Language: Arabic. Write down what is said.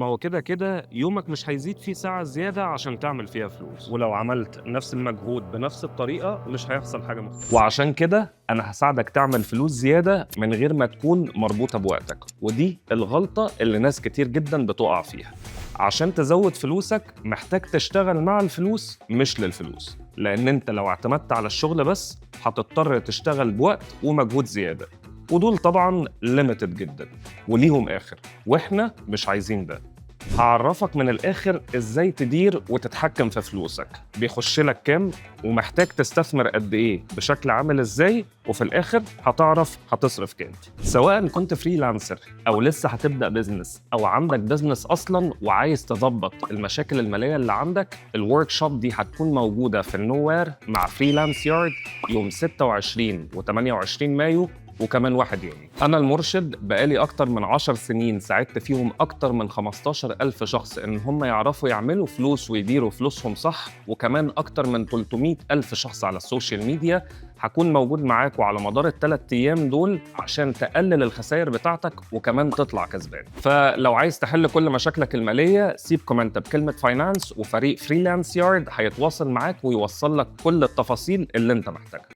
ما هو كده كده يومك مش هيزيد فيه ساعة زيادة عشان تعمل فيها فلوس، ولو عملت نفس المجهود بنفس الطريقة مش هيحصل حاجة مختلفة. وعشان كده أنا هساعدك تعمل فلوس زيادة من غير ما تكون مربوطة بوقتك، ودي الغلطة اللي ناس كتير جدا بتقع فيها. عشان تزود فلوسك محتاج تشتغل مع الفلوس مش للفلوس، لأن أنت لو اعتمدت على الشغل بس هتضطر تشتغل بوقت ومجهود زيادة، ودول طبعاً limited جدا وليهم آخر، وإحنا مش عايزين ده. هعرفك من الآخر إزاي تدير وتتحكم في فلوسك، بيخش لك كام ومحتاج تستثمر قد إيه بشكل عامل إزاي، وفي الآخر هتعرف هتصرف كام. سواء كنت فريلانسر أو لسه هتبدأ بيزنس أو عندك بيزنس أصلاً وعايز تظبط المشاكل المالية اللي عندك، الورك شوب دي هتكون موجودة في النوير مع فريلانس يارد يوم 26 و 28 مايو وكمان 1 يونيو. أنا المرشد بقالي أكتر من 10 سنين ساعدت فيهم أكتر من 15,000 شخص إن هم يعرفوا يعملوا فلوس ويديروا فلوسهم صح، وكمان أكتر من 300,000 شخص على السوشيال ميديا. هكون موجود معاكوا على مدار ال3 أيام دول عشان تقلل الخسائر بتاعتك وكمان تطلع كسبان. فلو عايز تحل كل مشاكلك المالية سيب كومنت بكلمة فاينانس، وفريق فريلانس يارد هيتواصل معاك ويوصل لك كل التفاصيل اللي انت محتاجها.